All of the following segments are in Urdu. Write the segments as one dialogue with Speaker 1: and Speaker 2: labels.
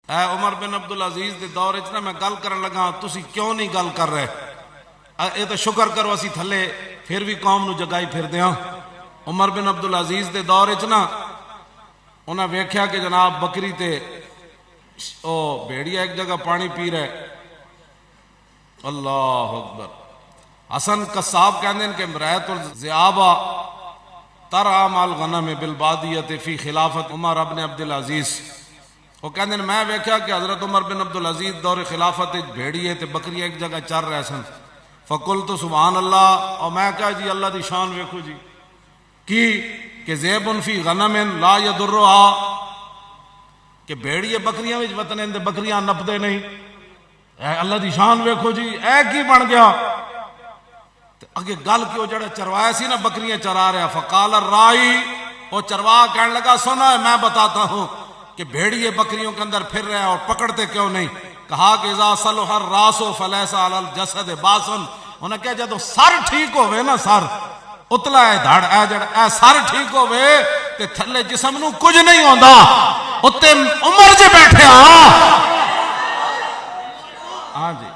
Speaker 1: اے عمر بن عبدالعزیز دے دور وچ نا میں گل کرن لگا تسی کیوں نہیں گل کر رہے؟ اے تو شکر کرو اسی تھلے پھر بھی قوم نو جگائی پھر دیاں۔ عمر بن عبدالعزیز دے دور وچ نا انہاں ویکھیا کہ جناب بکری تے او بھیڑیا ایک جگہ پانی پی رہے، اللہ اکبر۔ حسن قصاب کہندے ہیں کہ رأیت الذئاب ترعی مع الغنم بالبادیۃ فی خلافت عمر بن عبدالعزیز۔ وہ کہندے ہیں میں ویکھیا کہ حضرت عمر بن عبدالعزیز دور خلافت بھیڑیے تے بکری ایک جگہ چر رہے سن۔ فقلت سبحان اللہ، اور میں کہا جی اللہ دی شان ویکھو جی کی کہ ذئب فی غنم لا یضرها، کہ بھیڑیے بکریاں وچ وطن اندے بکریاں نپدے نہیں۔ اے اللہ دی شان ویکھو جی، اے کی بن گیا؟ اگے گل کیوں جڑا چروایا سی نا بکریاں چرا رہا، فقال الرائی، وہ چروا کہنے لگا سنا میں بتاتا ہوں کہ بھیڑیے بکریوں کے اندر پھر رہے اور پکڑتے کیوں نہیں؟ کہا کہ اذا صلح الراس فلیس علی الجسد باسن، انہوں نے کہا جدو سر ٹھیک ہوئے نا، سر اتلا ہے دھڑ اے جڑا اے سر ٹھیک ہوئے تے تھلے جسم نو کچھ نہیں ہوندا۔ اتے عمر جے بیٹھے ہاں جی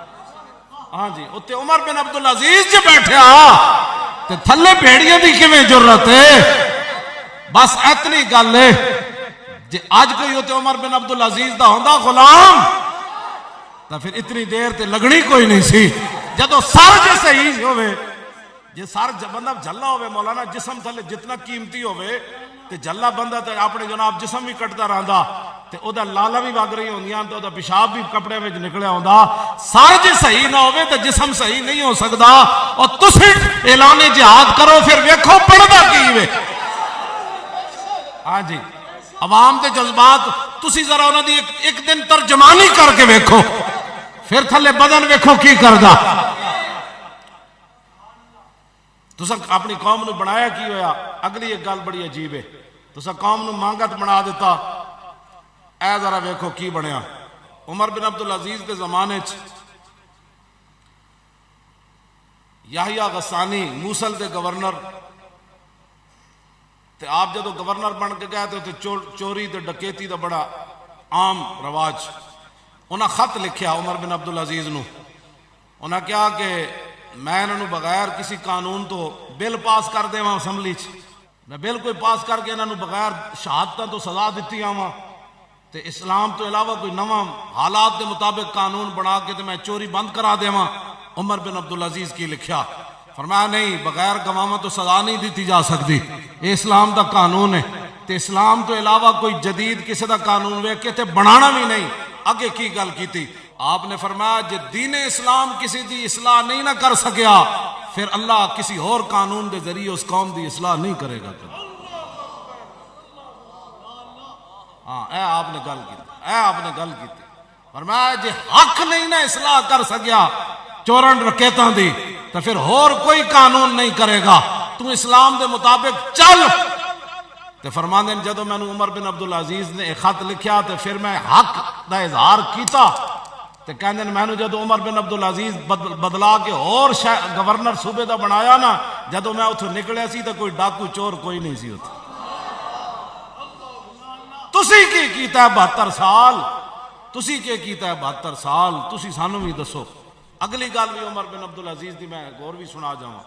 Speaker 1: ہاں جی، اتے عمر بن عبدالعزیز جے بیٹھے تے تھلے بھیڑیاں دی کیویں جرت ہے؟ بس اتنی گل ہے جے اج کوئی ہوتے عمر بن عبدالعزیز دا ہوندا غلام تو پھر اتنی دیر تے لگنی کوئی نہیں سی۔ جدو سر جے صحیح ہوئے، جے سر بندہ جھلا ہوئے مولانا، جسم تھلے جتنا قیمتی ہوئے تے جھلا بندہ تے اپنے جناب جسم بھی کٹتا رہندا تے او دا لالا بھی وگ رہی ہوندیاں تے او دا پیشاب بھی کپڑے وچ نکلیا ہوندا۔ سر جے صحیح نہ ہوئے تے جسم صحیح نہیں ہو سکدا۔ اور تسی اعلان جہاد کرو پھر ویکھو پڑھدا کی وے۔ ہاں جی، عوام دے جذبات تسی ذرا انہاں دی ایک دن ترجمانی کر کے ویکھو، پھر تھلے بدن ویکھو کی کردا۔ تسا اپنی قوم نو بنایا کی ہویا؟ اگلی ایک گل بڑی عجیب ہے، تسا قوم نو مانگت بنا دیتا، اے ذرا ویکھو کی بنیا۔ عمر بن عبدالعزیز دے زمانے چ یحییٰ غسانی موصل دے گورنر تے آپ جدو گورنر بن کے گئے تے چوری تے ڈکیتی دا بڑا عام رواج۔ انہاں خط لکھیا عمر بن عبدالعزیز نو، انہاں کہا کہ میں انہوں بغیر کسی قانون تو بل پاس کر دے وہاں اسمبلی چ، میں بل کوئی پاس کر کے انہوں بغیر شہادتاں تو سزا دیتی آواں تے اسلام تو علاوہ کوئی نواں حالات دے مطابق قانون بنا کے تے میں چوری بند کرا دے وہاں۔ عمر بن عبدالعزیز کی لکھیا، فرمایا نہیں، بغیر گواہاں تو سزا نہیں دیتی جا سکتی، یہ اسلام دا قانون ہے تے اسلام تو علاوہ کوئی جدید کسی دا قانون ویکھ کے تے بنانا بھی نہیں۔ اگے کی گل کیتی؟ آپ نے فرمایا جے دین اسلام کسی دی اصلاح نہیں نہ کر سکیا پھر اللہ کسی اور قانون دے ذریعے اس قوم دی اصلاح نہیں کرے گا۔ ہاں اے آپ نے گل کی، فرمایا جے حق نہیں نہ اصلاح کر سکیا چورن رکیتاں دی تو پھر اور کوئی قانون نہیں کرے گا، تو اسلام دے مطابق چل۔ تے فرماندے ہیں جدو میں نے عمر بن عبدالعزیز نے ایک خط لکھیا تے پھر میں حق دا اظہار کیتا تے کہندے میں نے جدو عمر بن عبدالعزیز بدلا کے اور گورنر صوبے دا بنایا نا، جدو میں اتھو نکلیا سی تے کوئی ڈاکو چور کوئی نہیں سی اتھو۔ تسی کی کیتا ہے 72 سال، تسی کی کیتا ہے 72 سال، تسی سانو بھی دسو۔ اگلی گل بھی عمر بن عبدالعزیز دی میں غور بھی سنا جاواں،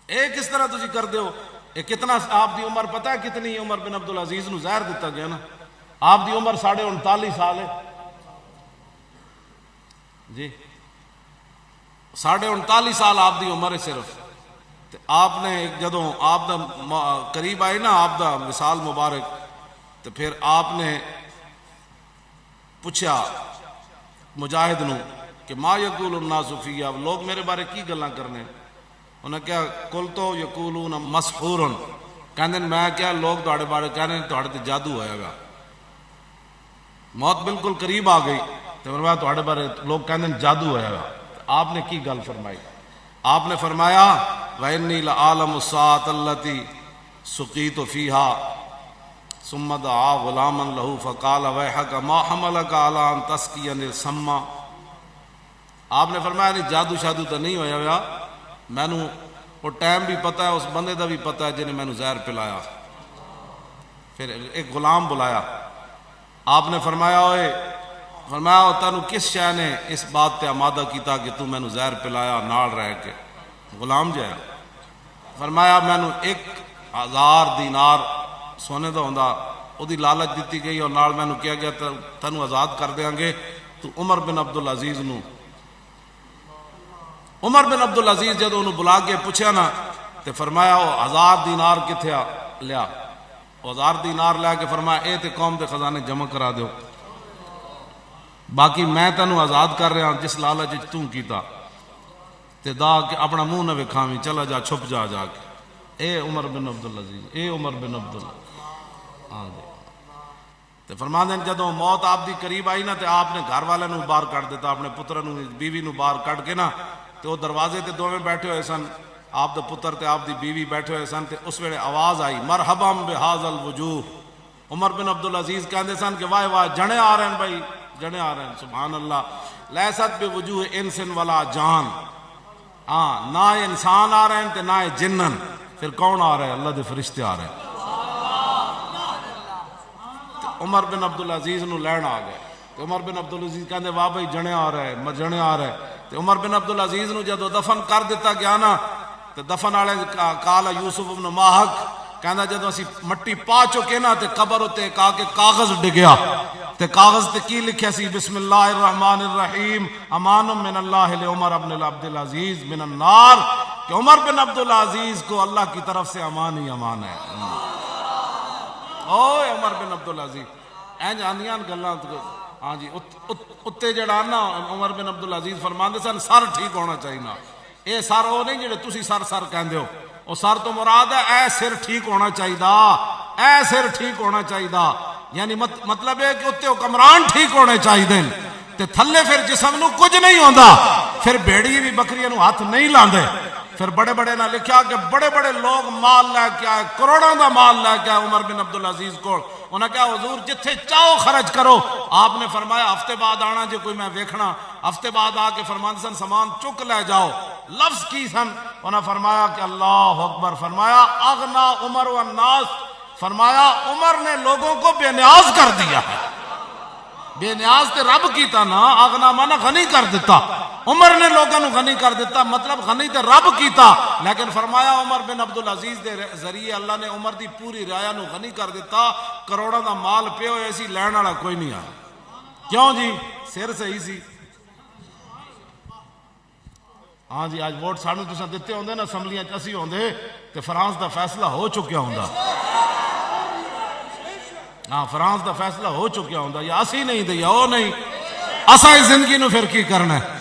Speaker 1: اے کس طرح تسی کر دیو؟ اے کتنا آپ دی عمر پتہ ہے کتنی؟ عمر بن عبدالعزیز نو زہر دیتا گیا نا، آپ دی عمر 39.5 سال ہے جی، 39.5 سال آپ دی عمر ہے صرف۔ تے آپ نے جدوں آپ دا قریب آئے نا آپ دا وصال مبارک، تو پھر آپ نے پوچھا مجاہد نو کہ ما یقول الناس فی، لوگ میرے بارے کی گلاں کرنے؟ انہوں نے کہا کل تو یقولون مسحور، کہندے میں کیا لوگ تہاڈے بارے کہنے تہاڈے تے جادو ہویا گا، موت بالکل قریب آ گئی تو فرمایا تہاڈے بارے لوگ کہندے جادو ہویا گا۔ آپ نے کی گل فرمائی؟ آپ نے فرمایا وَإِنِّي لَأَعْلَمُ السَّاعَةَ الَّتِي سُقِيتُ فِيهَا ثُمَّ دَعَا غُلَامًا لَهُ فَقَالَ وَيْحَكَ مَا حَمَلَكَ عَلَىٰ أَن تَسْقِيَنِ السَّمَّ۔ آپ نے فرمایا نہیں جادو شادو تو نہیں ہویا ہوا، میں نو وہ ٹائم بھی پتہ ہے، اس بندے دا بھی پتہ ہے جنہیں میں نو زہر پلایا۔ پھر ایک غلام بلایا، آپ نے فرمایا اوئے فرمایا تینوں کس شے نے اس بات تے آمادہ کیتا کہ تو مینوں زہر پلایا نال رہ کے؟ غلام جایا۔ فرمایا مینوں 1000 دینار سونے دا ہوندا او دی لالچ دیتی گئی اور نال مینوں کہا گیا تینوں آزاد کر دیاں گے، تو عمر بن عبدالعزیز نو عمر بن عبدالعزیز جدوں انہوں بلا کے پوچھا نا تے فرمایا او 1000 دینار کتھے لیا؟ 1000 دینار لے کے فرمایا اے تے قوم دے خزانے جمع کرا دیو، باقی میں تینوں آزاد کر رہا ہوں جس لالچ تو کیتا تے دا کہ اپنا منہ نہ وکھاویں، چلا جا چھپ جا جا کے۔ اے عمر بن عبدالعزیز، اے عمر بن عبدالعزیز، ہاں جی۔ تے فرماندے جدوں موت آپ دی قریب آئی نا تے آپ نے گھر والے نو باہر کڈ دیتا، اپنے پتر نو بیوی نو باہر کڈ کے نا تے وہ دروازے تے دوویں بیٹھے ہوئے سن، آپ دا پتر تے آپ دی بیوی بیٹھے ہوئے سن، تے اس ویلے آواز آئی مرحبا بہذا الوجوہ۔ عمر بن عبدالعزیز کہندے سن کہ واہ واہ جنے آ رہے ہیں بھائی، جنے آ رہے ہیں، سبحان اللہ۔ لیست بوجوہ انس ولا جان، ہاں نہ انسان آ رہے ہیں تے نہ جنن، پھر کون آ رہے ہیں؟ اللہ دے فرشتے آ رہے ہیں۔ عمر بن عبدالعزیز نو لین آ گئے تے عمر بن عبدالعزیز کہندے واہ بھائی جنے آ رہے ہیں، جنے آ رہے ہیں۔ تے عمر بن عبدالعزیز نو جدو دفن کر دیتا گیا نا تے دفن والے کالا یوسف بن ماہک کہندا جدو اسی مٹی پا چکے نا تے قبر اتے کہا کہ کاغذ ڈگیا تے کاغذ تے کی لکھیا سی بسم اللہ الرحمن الرحیم امان من اللہ لعمر بن عبدالعزیز من النار، کہ عمر بن عبدالعزیز کو اللہ کی طرف سے امان ہی امان ہے۔ او عمر بن عبدالعزیز این جانیاں گلاں، ہاں جی اتے جڑا نا عمر بن عبدالعزیز فرماندے سن سر ٹھیک ہونا چاہیے نا، اے سر او نہیں جڑے تسی سر سر کہندے ہو، او سر تو مراد ہے اے سر ٹھیک ہونا چاہیے، اے سر ٹھیک ہونا چاہیے، یعنی مطلب ہے کہ اتے حکمران ٹھیک ہونے چاہیے تے تھلے پھر جسم نو کچھ نہیں ہوندا، پھر بھیڑی بھی بکریاں نو ہاتھ نہیں لاندے۔ پھر بڑے بڑے نے لکھا کہ بڑے بڑے لوگ مال لے کے آئے، کروڑوں دا مال لے کے آئے عمر بن عبدالعزیز کو، انہوں نے کہا حضور جتھے چاہو خرچ کرو، آپ نے فرمایا ہفتے بعد آنا جو کوئی میں ویکھنا، ہفتے بعد آ کے فرماندے سن سامان چک لے جاؤ، لفظ کی سن، انہوں نے فرمایا کہ اللہ اکبر، فرمایا اغنا عمر والناس، فرمایا عمر نے لوگوں کو بے نیاز کر دیا ہے، بے نیاز تے رب کیتا نا، اغنا مانا غنی کر دیتا، عمر نے لوگوں کو غنی کر دیتا، مطلب غنی تے رب کیتا، لیکن فرمایا عمر بن عبدالعزیز دے ذریعے اللہ نے عمر دی پوری رعایا نو غنی کر دیتا، کروڑوں دا مال پے ہوئے سی، لین والا کوئی نہیں آیا، کیوں جی؟ سر صحیح سی۔ ہاں جی آج ووٹ سانو تساں دتے ہوندے نا اسمبلیاں چ اسی ہوندے تے فرانس دا فیصلہ ہو چکیا ہوندا، ہاں فرانس دا فیصلہ ہو چکیا ہوندا، یا اسی نہیں تے یا او نہیں، اساں اس زندگی نو پھر کی کرنا ہے؟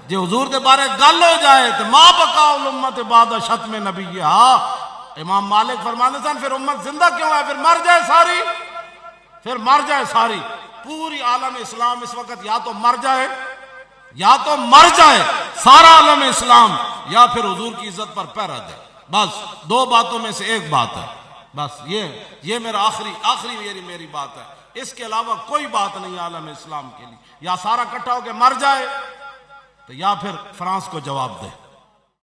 Speaker 1: جے حضور دے بارے گل ہو جائے تو ما بقا الامت بعد شتم نبیہا، امام مالک فرماندے سن پھر امت زندہ کیوں ہے؟ پھر مر جائے ساری، پھر مر جائے ساری، پوری عالم اسلام اس وقت یا تو مر جائے، یا تو مر جائے سارا عالم اسلام، یا پھر حضور کی عزت پر پہرا دے، بس دو باتوں میں سے ایک بات ہے، بس یہ میرا آخری میری بات ہے، اس کے علاوہ کوئی بات نہیں عالم اسلام کے لیے، یا سارا کٹھا ہو کے مر جائے تو یا پھر فرانس کو جواب دے۔